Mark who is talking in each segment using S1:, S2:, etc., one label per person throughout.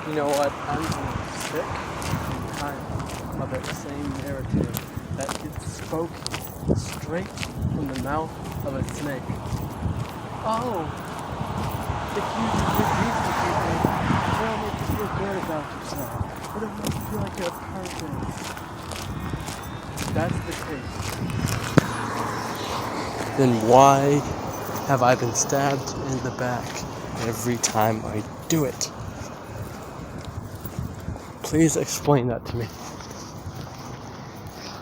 S1: You know what? I'm sick and tired of that same narrative that gets spoken straight from the mouth of a snake. Oh, if you do good deeds for people, it'll make you feel good about yourself. It'll make you feel like you're a purpose. That's the case. Then why have I been stabbed in the back every time I do it? Please explain that to me.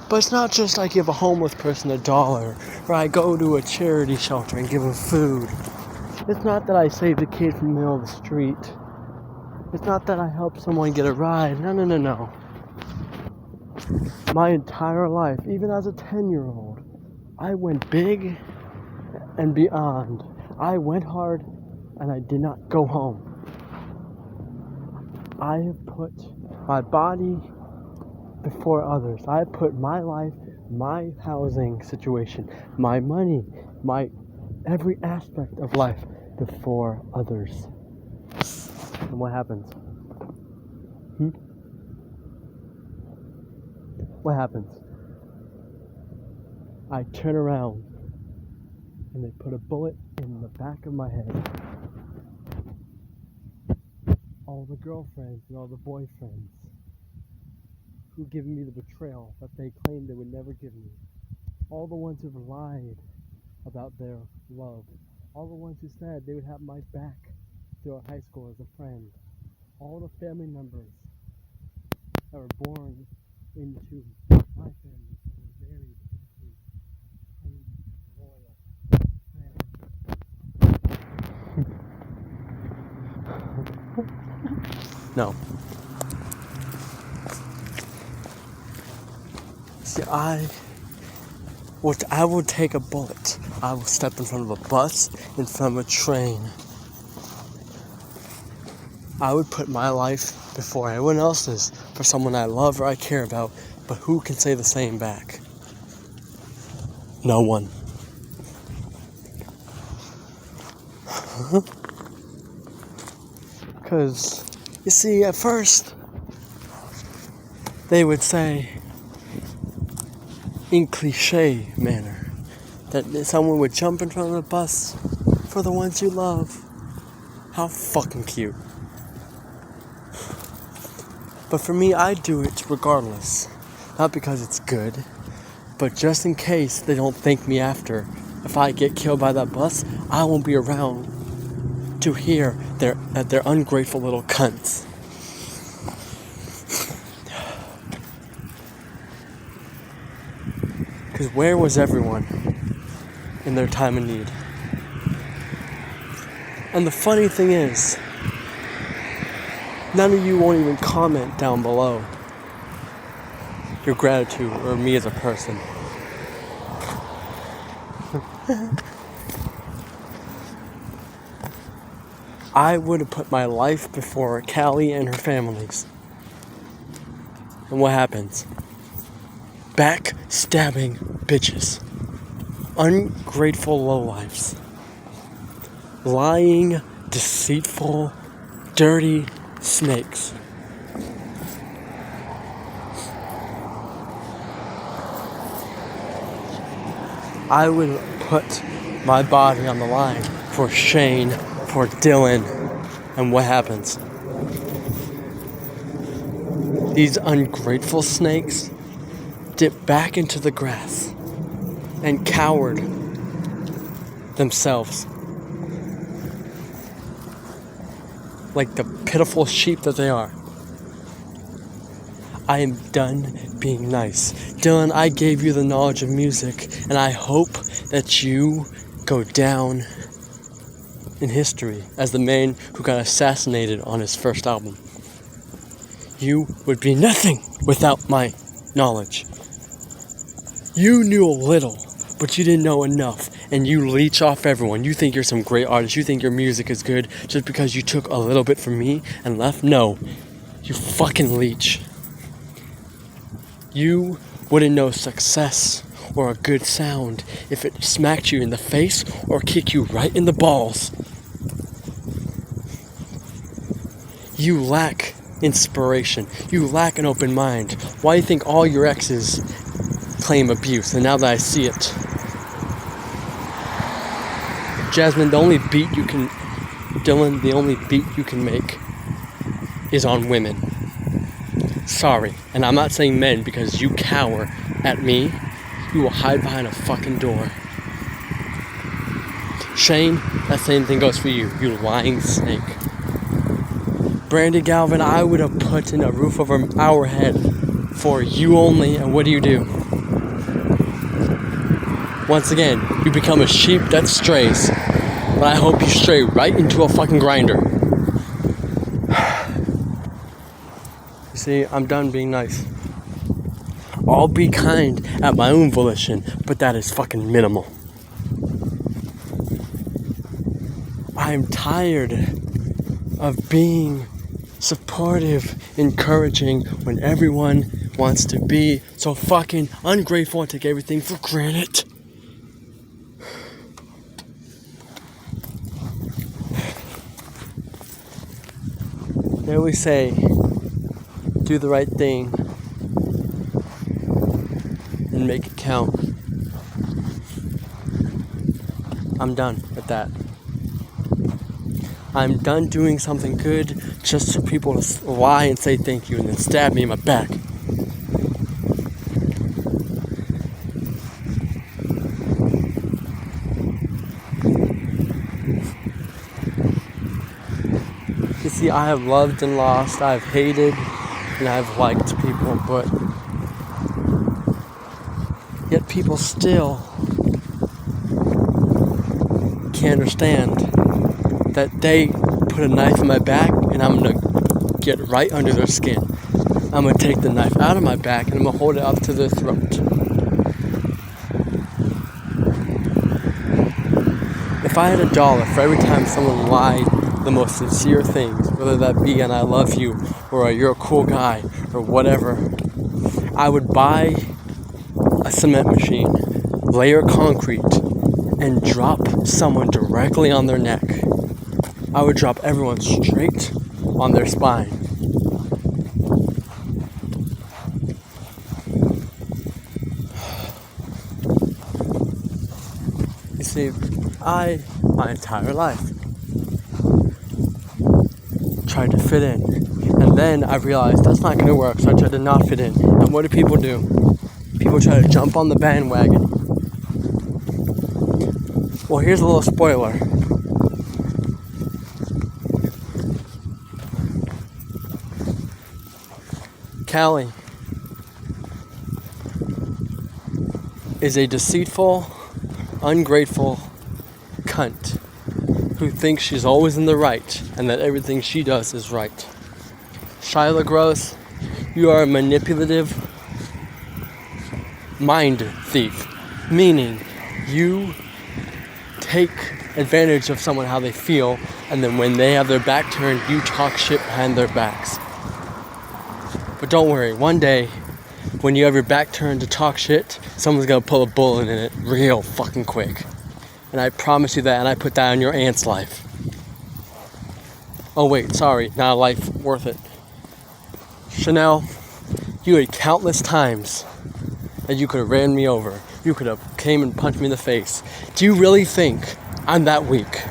S1: But it's not just I give a homeless person $1 or I go to a charity shelter and give them food. It's not that I save the kid from the middle of the street. It's not that I help someone get a ride. No. My entire life, even as a 10-year-old, I went big and beyond. I went hard and I did not go home. I have put my body before others. I put my life, my housing situation, my money, my every aspect of life before others. And what happens? What happens? I turn around and they put a bullet in the back of my head. All the girlfriends and all the boyfriends who've given me the betrayal that they claimed they would never give me. All the ones who've lied about their love. All the ones who said they would have my back throughout high school as a friend. All the family members that were born into my family that were very deeply loyal friends. No. See, I will take a bullet. I will step in front of a bus, in front of a train. I would put my life before anyone else's for someone I love or I care about, but who can say the same back? No one. Because, you see, at first, they would say, in cliche manner, that someone would jump in front of the bus for the ones you love. How fucking cute. But for me, I do it regardless. Not because it's good, but just in case they don't thank me after. If I get killed by that bus, I won't be around to hear that they're ungrateful little cunts. Because where was everyone in their time of need? And the funny thing is, none of you won't even comment down below your gratitude or me as a person. I would have put my life before Callie and her families. And what happens? Backstabbing bitches. Ungrateful lowlifes. Lying, deceitful, dirty snakes. I would put my body on the line for Shane, for Dylan, and what happens? These ungrateful snakes dip back into the grass and cowered themselves like the pitiful sheep that they are. I am done being nice. Dylan, I gave you the knowledge of music, and I hope that you go down in history as the man who got assassinated on his first album. You would be nothing without my knowledge. You knew a little, but you didn't know enough, and you leech off everyone. You think you're some great artist, you think your music is good just because you took a little bit from me and left? No, you fucking leech. You wouldn't know success or a good sound if it smacked you in the face or kicked you right in the balls. You lack inspiration. You lack an open mind. Why do you think all your exes claim abuse? And now that I see it, Jasmine, the only beat you can make is on women. Sorry. And I'm not saying men because you cower at me. You will hide behind a fucking door. Shane, that same thing goes for you, you lying snake. Brandy Galvin, I would have put in a roof over our head for you only, and what do? Once again, you become a sheep that strays. But I hope you stray right into a fucking grinder. You see, I'm done being nice. I'll be kind at my own volition, but that is fucking minimal. I'm tired of being supportive, encouraging when everyone wants to be so fucking ungrateful and take everything for granted. They always say, do the right thing and make it count. I'm done with that. I'm done doing something good just for people to lie and say thank you and then stab me in my back. You see, I have loved and lost, I have hated and I have liked people, but yet people still can't understand that they put a knife in my back and I'm gonna get right under their skin. I'm gonna take the knife out of my back and I'm gonna hold it up to their throat. If I had $1 for every time someone lied the most sincere things, whether that be an I love you or a you're a cool guy or whatever, I would buy a cement machine, layer concrete, and drop someone directly on their neck. I would drop everyone straight on their spine. You see, my entire life, tried to fit in. And then I realized that's not going to work, so I tried to not fit in. And what do? People try to jump on the bandwagon. Well, here's a little spoiler. Callie is a deceitful, ungrateful cunt who thinks she's always in the right and that everything she does is right. Shyla Gross, you are a manipulative mind thief, meaning you take advantage of someone how they feel, and then when they have their back turned, you talk shit behind their backs. But don't worry, one day, when you have your back turned to talk shit, someone's gonna pull a bullet in it real fucking quick. And I promise you that, and I put that on your aunt's life. Oh wait, sorry, not a life worth it. Chanel, you had countless times that you could have ran me over. You could have came and punched me in the face. Do you really think I'm that weak?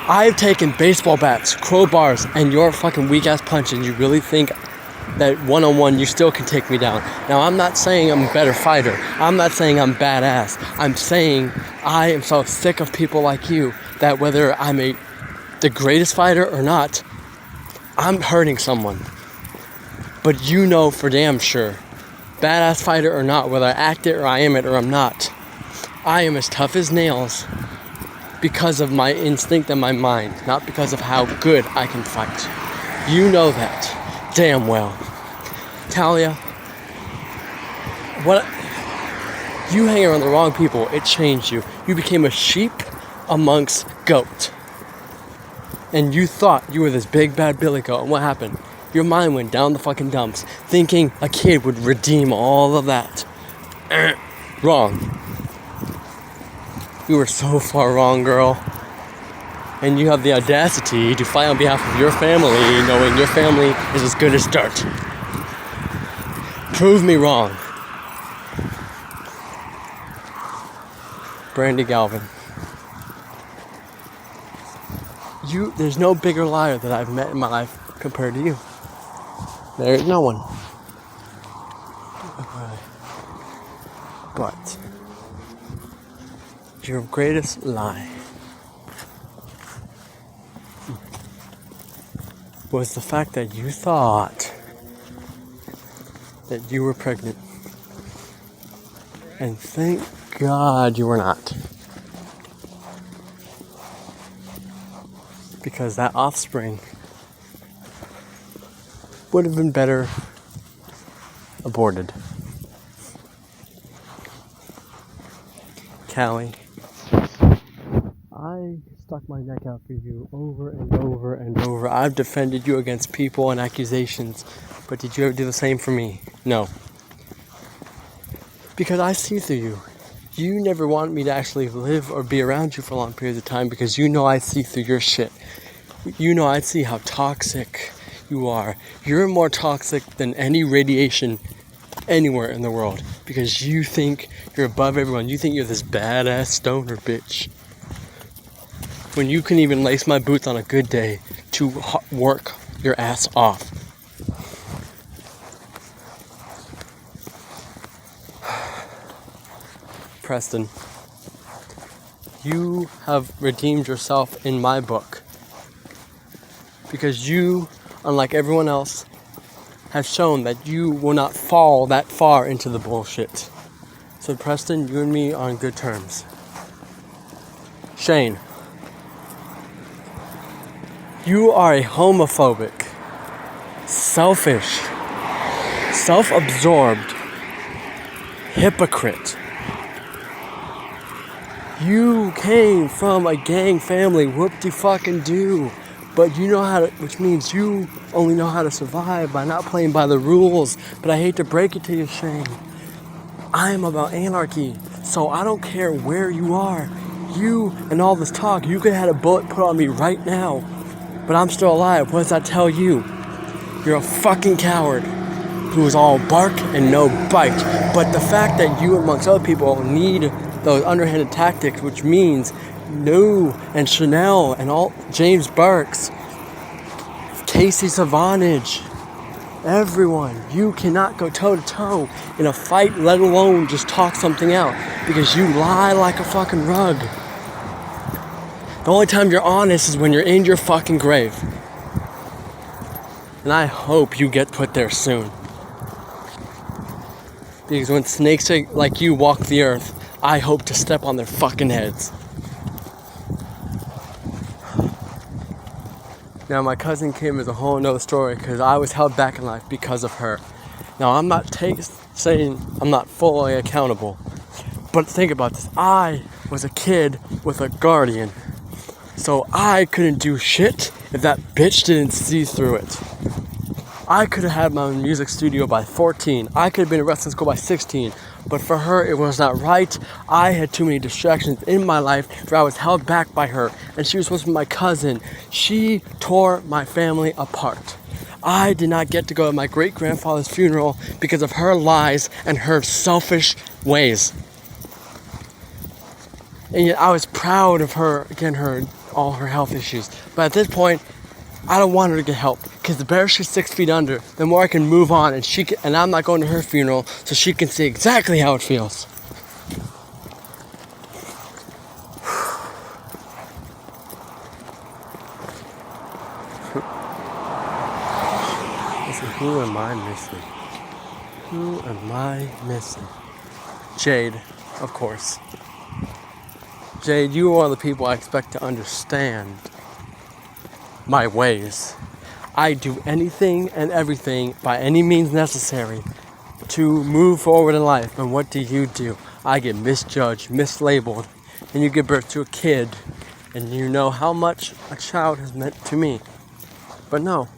S1: I've taken baseball bats, crowbars, and your fucking weak ass punch, and you really think that one-on-one you still can take me down? Now, I'm not saying I'm a better fighter. I'm not saying I'm badass. I'm saying I am so sick of people like you that whether I'm the greatest fighter or not, I'm hurting someone. But you know for damn sure, badass fighter or not, whether I act it or I am it or I'm not, I am as tough as nails because of my instinct and my mind, not because of how good I can fight. You know that damn well. Talia, what? You hang around the wrong people, it changed you. You became a sheep amongst goat. And you thought you were this big bad billy goat, and what happened? Your mind went down the fucking dumps, thinking a kid would redeem all of that. Wrong. You were so far wrong, girl. And you have the audacity to fight on behalf of your family, knowing your family is as good as dirt. Prove me wrong. Brandy Galvin. There's no bigger liar that I've met in my life compared to you. There is no one. But your greatest lie was the fact that you thought that you were pregnant. And thank God you were not. Because that offspring would have been better aborted. Callie, I stuck my neck out for you over and over and over. I've defended you against people and accusations, but did you ever do the same for me? No. Because I see through you. You never wanted me to actually live or be around you for long periods of time because you know I see through your shit. You know I see how toxic you are. You're more toxic than any radiation anywhere in the world because you think you're above everyone. You think you're this badass stoner bitch. When you can even lace my boots on a good day to work your ass off. Preston, you have redeemed yourself in my book because you, unlike everyone else, have shown that you will not fall that far into the bullshit. So Preston, you and me are on good terms. Shane, you are a homophobic, selfish, self-absorbed hypocrite. You came from a gang family, whoop-de-fucking-do. But you know how to, which means you only know how to survive by not playing by the rules. But I hate to break it to you, Shane. I am about anarchy. So I don't care where you are. You and all this talk, you could have had a bullet put on me right now. But I'm still alive. What does that tell you? You're a fucking coward who is all bark and no bite. But the fact that you, amongst other people, need those underhanded tactics, which means No and Chanel and all James Burks, Casey Savantage, everyone, you cannot go toe to toe in a fight, let alone just talk something out because you lie like a fucking rug. The only time you're honest is when you're in your fucking grave. And I hope you get put there soon. Because when snakes like you walk the earth, I hope to step on their fucking heads. Now, my cousin Kim is a whole nother story because I was held back in life because of her. Now, I'm not saying I'm not fully accountable, but think about this. I was a kid with a guardian, so I couldn't do shit if that bitch didn't see through it. I could have had my own music studio by 14. I could have been arrested in school by 16. But for her, it was not right. I had too many distractions in my life where I was held back by her. And she was supposed to be my cousin. She tore my family apart. I did not get to go to my great-grandfather's funeral because of her lies and her selfish ways. And yet I was proud of her, again, all her health issues. But at this point, I don't want her to get help because the better she's 6 feet under, the more I can move on, and I'm not going to her funeral, so she can see exactly how it feels. Listen, who am I missing? Who am I missing? Jade, of course. Jade, you are one of the people I expect to understand my ways. I do anything and everything by any means necessary to move forward in life. And what do? I get misjudged, mislabeled, and you give birth to a kid, and you know how much a child has meant to me. But no,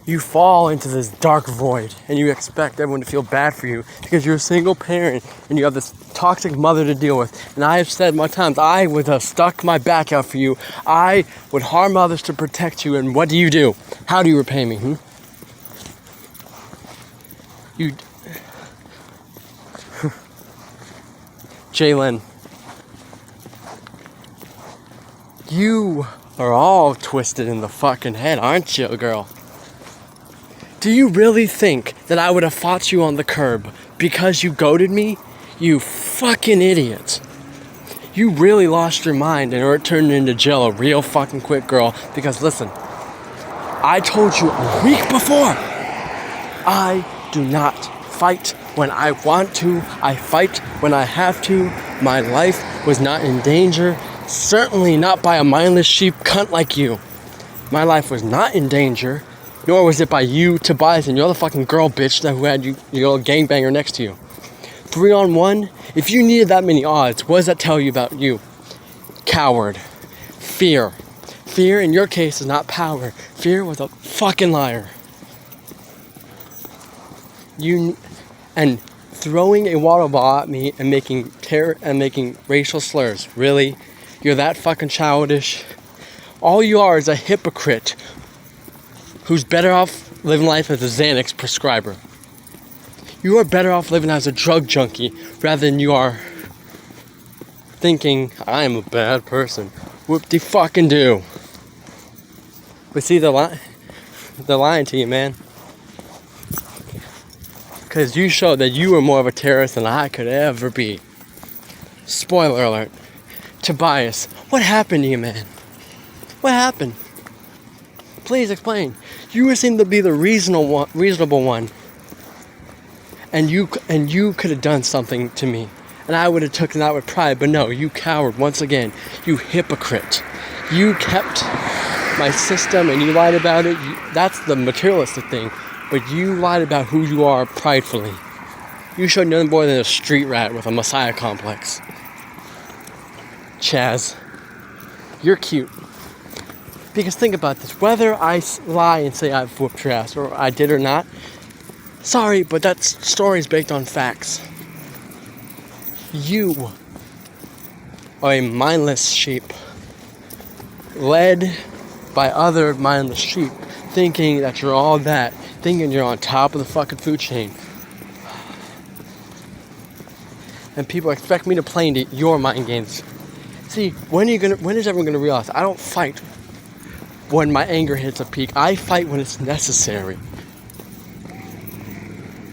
S1: you fall into this dark void, and you expect everyone to feel bad for you because you're a single parent, and you have this toxic mother to deal with. And I have said more times, I would have stuck my back out for you. I would harm others to protect you. And what do? How do you repay me? You... Jalen. You are all twisted in the fucking head, aren't you, girl? Do you really think that I would have fought you on the curb because you goaded me? You fucking idiot. You really lost your mind and it turned into jello real fucking quick, girl. Because listen, I told you a week before, I do not fight when I want to. I fight when I have to. My life was not in danger. Certainly not by a mindless sheep cunt like you. My life was not in danger, nor was it by you, Tobias, and you're the fucking girl bitch who had your little gangbanger next to you. 3-on-1, if you needed that many odds, what does that tell you about you? Coward. Fear. Fear in your case is not power. Fear was a fucking liar. And throwing a water ball at me and making racial slurs. Really? You're that fucking childish? All you are is a hypocrite who's better off living life as a Xanax prescriber. You are better off living as a drug junkie rather than you are thinking, I am a bad person. Whoop-de-fucking-do. But see, they're lying to you, man. Because you showed that you were more of a terrorist than I could ever be. Spoiler alert. Tobias, what happened to you, man? What happened? Please explain. You seem to be the reasonable one. And you could have done something to me. And I would have taken that with pride. But no, you coward once again. You hypocrite. You kept my system and you lied about it. That's the materialistic thing. But you lied about who you are pridefully. You showed nothing more than a street rat with a messiah complex. Chaz, you're cute. Because think about this. Whether I lie and say I've whooped your ass or I did or not, sorry, but that story is based on facts. You are a mindless sheep, led by other mindless sheep, thinking that you're all that, thinking you're on top of the fucking food chain. And people expect me to play into your mind games. See, when is everyone gonna realize I don't fight when my anger hits a peak? I fight when it's necessary.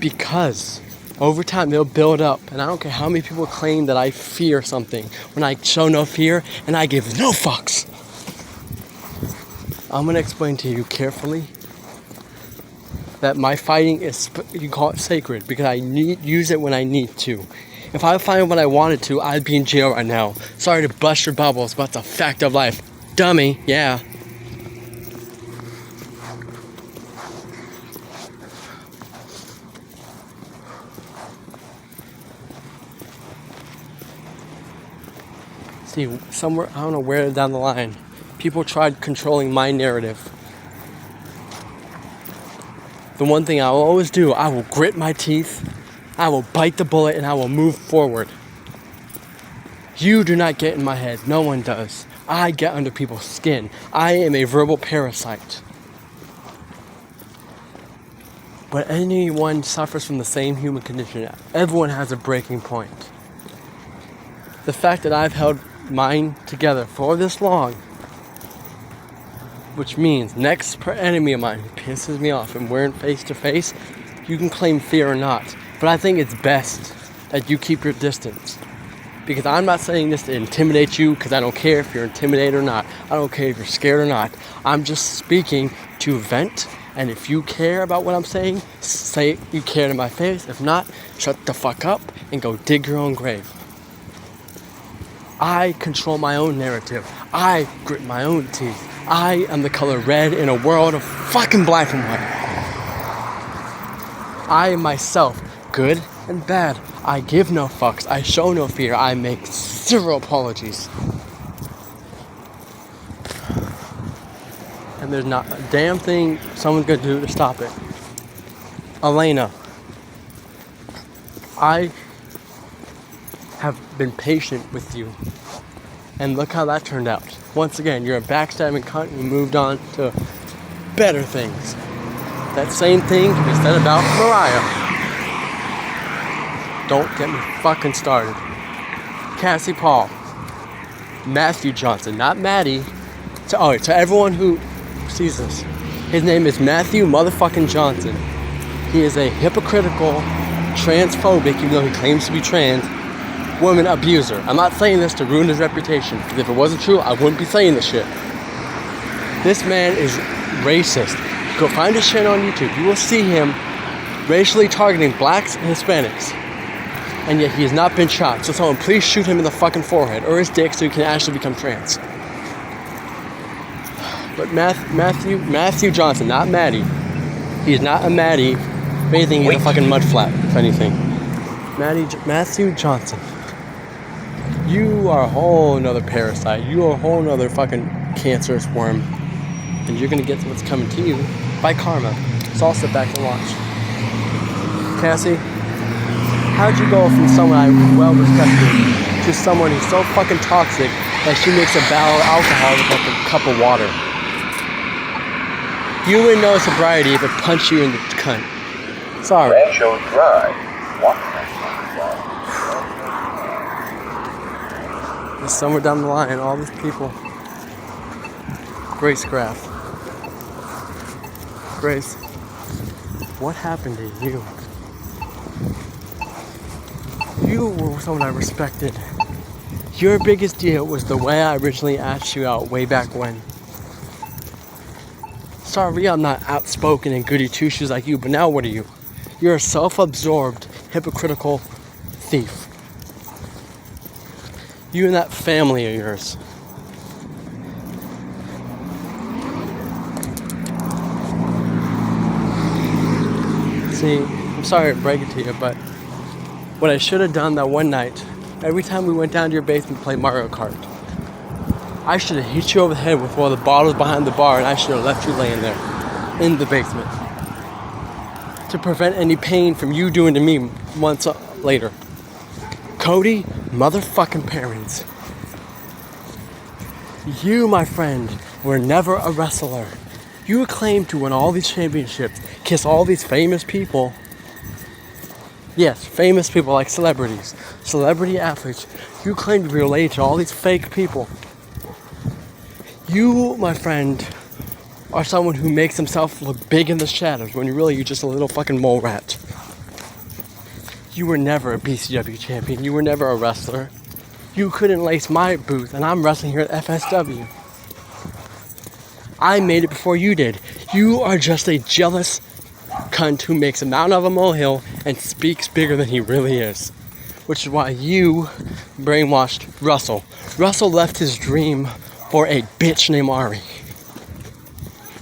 S1: Because over time they'll build up, and I don't care how many people claim that I fear something when I show no fear and I give no fucks. I'm gonna explain to you carefully that my fighting is, you can call it sacred, because I use it when I need to. If I fight when I wanted to, I'd be in jail right now. Sorry to bust your bubbles, but it's a fact of life. Dummy, yeah. See, somewhere, I don't know where down the line, people tried controlling my narrative. The one thing I will always do, I will grit my teeth, I will bite the bullet, and I will move forward. You do not get in my head. No one does. I get under people's skin. I am a verbal parasite. But anyone suffers from the same human condition. Everyone has a breaking point. The fact that I've held mine together for this long, which means next enemy of mine who pisses me off and we're in face to face, you can claim fear or not. But I think it's best that you keep your distance. Because I'm not saying this to intimidate you, because I don't care if you're intimidated or not. I don't care if you're scared or not. I'm just speaking to vent. And if you care about what I'm saying, say you care to my face. If not, shut the fuck up and go dig your own grave. I control my own narrative. I grit my own teeth. I am the color red in a world of fucking black and white. I am myself, good and bad. I give no fucks. I show no fear. I make zero apologies. And there's not a damn thing someone's gonna do to stop it. Elena, I have been patient with you. And look how that turned out. Once again, you're a backstabbing cunt and you moved on to better things. That same thing can be said about Mariah. Don't get me fucking started. Cassie Paul. Matthew Johnson, not Maddie. To everyone who sees this, his name is Matthew motherfucking Johnson. He is a hypocritical, transphobic, even though he claims to be trans, woman abuser. I'm not saying this to ruin his reputation, because if it wasn't true, I wouldn't be saying this shit. This man is racist. Go find his channel on YouTube. You will see him racially targeting blacks and Hispanics. And yet he has not been shot. So someone please shoot him in the fucking forehead or his dick so he can actually become trans. But Matthew Johnson, not Maddie. He's not a Maddie. If anything, he's a fucking mudflap, if anything. Matthew Johnson. You are a whole nother parasite. You are a whole nother fucking cancerous worm. And you're gonna get what's coming to you by karma. So I'll sit back and watch. Cassie, how'd you go from someone I well respected to someone who's so fucking toxic that she makes a barrel of alcohol with like a cup of water? You wouldn't know sobriety if it punched you in the cunt. Sorry.
S2: Rancho Drive.
S1: Just somewhere down the line, all these people. Grace Graff. Grace, what happened to you? You were someone I respected. Your biggest deal was the way I originally asked you out way back when. Sorry, I'm not outspoken and goody two-shoes like you, but now what are you? You're a self-absorbed, hypocritical thief. You and that family of yours. See, I'm sorry to break it to you, but what I should have done that one night, every time we went down to your basement to play Mario Kart, I should have hit you over the head with one of the bottles behind the bar and I should have left you laying there in the basement to prevent any pain from you doing to me months later. Cody motherfucking parents. You, my friend, were never a wrestler. You claimed to win all these championships, kiss all these famous people. Yes, famous people like celebrities, celebrity athletes. You claim to be related to all these fake people. You, my friend, are someone who makes himself look big in the shadows when really you're just a little fucking mole rat. You were never a BCW champion. You were never a wrestler. You couldn't lace my boots, and I'm wrestling here at FSW. I made it before you did. You are just a jealous cunt who makes a mountain of a molehill and speaks bigger than he really is. Which is why you brainwashed Russell. Russell left his dream for a bitch named Ari.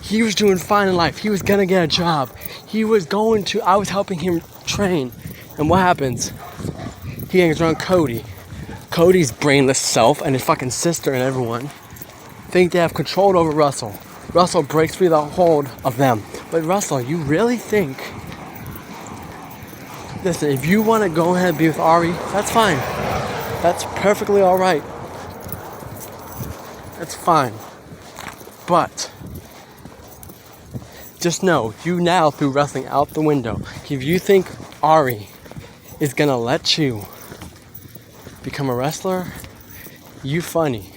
S1: He was doing fine in life. He was gonna get a job. I was helping him train. And what happens? He hangs around Cody. Cody's brainless self and his fucking sister and everyone think they have control over Russell. Russell breaks free the hold of them. But Russell, you really think... Listen, if you want to go ahead and be with Ari, that's fine. That's perfectly alright. That's fine. But just know, you now threw wrestling out the window. If you think Ari is gonna let you become a wrestler, you funny.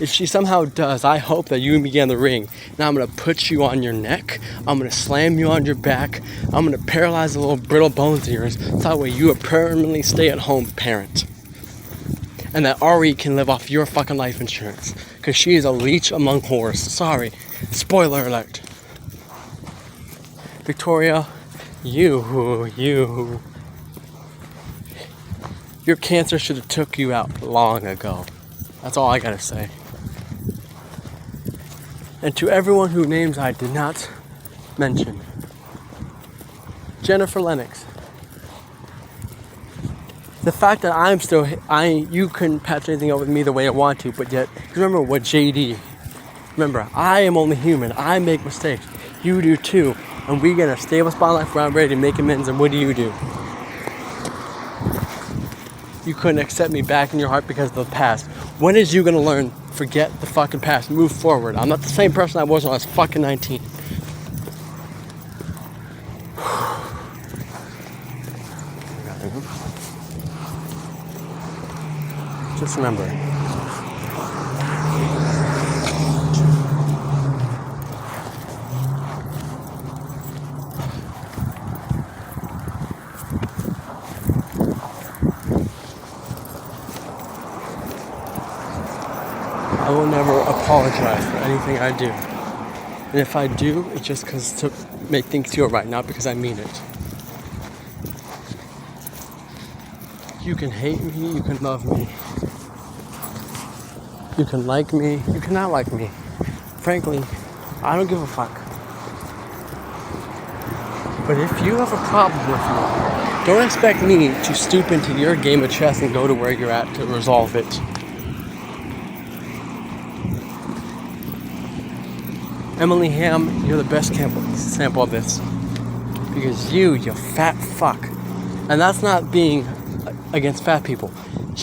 S1: If she somehow does, I hope that you and me get in the ring. Now I'm gonna put you on your neck. I'm gonna slam you on your back. I'm gonna paralyze the little brittle bones of yours. So that way you a permanently stay-at-home parent. And that Ari can live off your fucking life insurance. Because she is a leech among whores. Sorry. Spoiler alert. Victoria, your cancer should have took you out long ago. That's all I gotta say. And to everyone whose names I did not mention. Jennifer Lennox. The fact that you couldn't patch anything up with me the way I want to, but yet, remember what JD. Remember, I am only human. I make mistakes. You do too. And we get a stable spot in life where I'm ready to make amends, and what do? you couldn't accept me back in your heart because of the past. When is you gonna learn? Forget the fucking past. Move forward. I'm not the same person I was when I was fucking 19. Just remember. I will never apologize for anything I do. And if I do, it's just because to make things feel right, not because I mean it. You can hate me, you can love me. You can like me, you cannot like me. Frankly, I don't give a fuck. But if you have a problem with me, don't expect me to stoop into your game of chess and go to where you're at to resolve it. Emily Ham, you're the best sample of this. Because you fat fuck. And that's not being against fat people.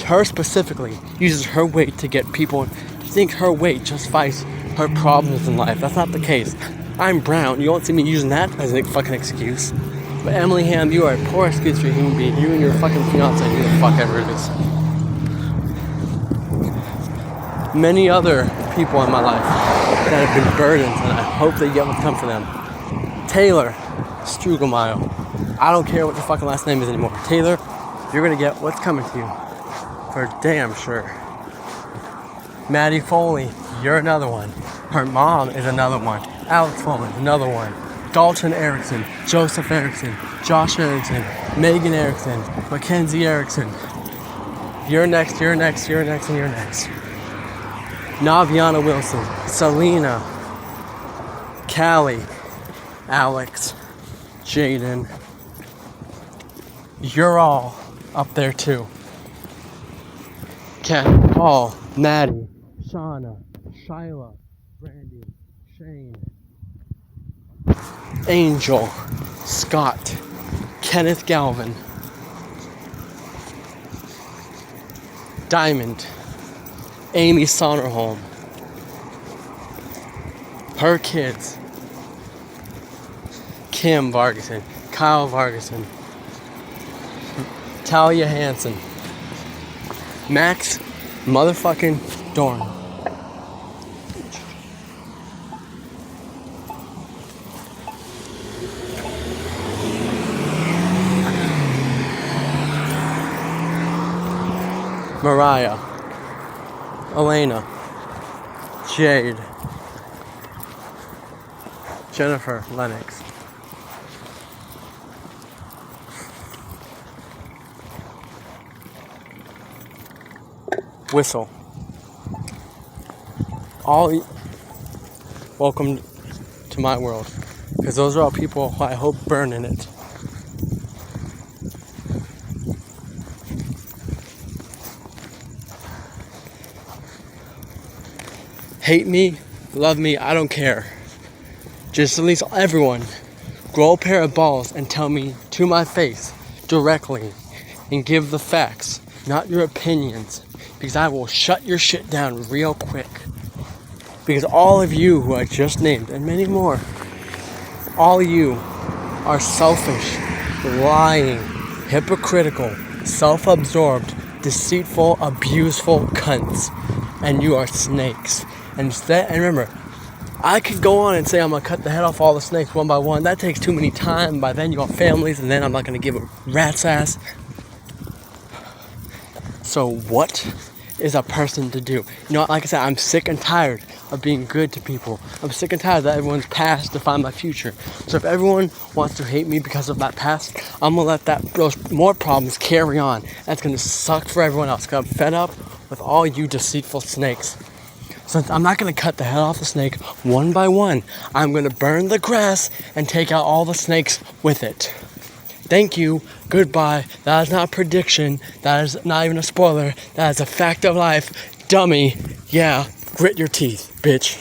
S1: Her specifically uses her weight to get people to think her weight justifies her problems in life. That's not the case. I'm brown. You won't see me using that as a fucking excuse. But Emily Ham, you are a poor excuse for a human being. You and your fucking fiance, who the fuck ever it is. Many other people in my life that have been burdens, and I hope they get what's come for them. Taylor Strugelmeyer. I don't care what your fucking last name is anymore. Taylor, you're gonna get what's coming to you. For damn sure. Maddie Foley, you're another one. Her mom is another one. Alex Foley, another one. Dalton Erickson, Joseph Erickson, Josh Erickson, Megan Erickson, Mackenzie Erickson. You're next, you're next, you're next, and you're next. Naviana Wilson, Selena, Callie, Alex, Jaden. You're all up there too. Ken, Paul, Maddie, Shauna, Shyla, Brandy, Shane, Angel, Scott, Kenneth Galvin, Diamond, Amy Sonnerholm, her kids, Kim Vargason, Kyle Vargason, Talia Hansen, Max motherfucking Dorn. Mariah, Elena, Jade, Jennifer Lennox, Whistle. All welcome to my world, because those are all people who I hope burn in it. Hate me, love me, I don't care. Just at least everyone grow a pair of balls and tell me to my face directly and give the facts, not your opinions, because I will shut your shit down real quick. Because all of you who I just named, and many more, all of you are selfish, lying, hypocritical, self-absorbed, deceitful, abuseful cunts. And you are snakes. And remember, I could go on and say I'm going to cut the head off all the snakes one by one. That takes too many time. By then you have families, and then I'm not going to give a rat's ass. So what is a person to do? You know, like I said, I'm sick and tired of being good to people. I'm sick and tired that everyone's past define my future. So if everyone wants to hate me because of that past, I'm going to let those more problems carry on. That's going to suck for everyone else, because I'm fed up with all you deceitful snakes. So I'm not going to cut the head off the snake one by one. I'm going to burn the grass and take out all the snakes with it. Thank you. Goodbye. That is not a prediction. That is not even a spoiler. That is a fact of life. Dummy. Yeah. Grit your teeth, bitch.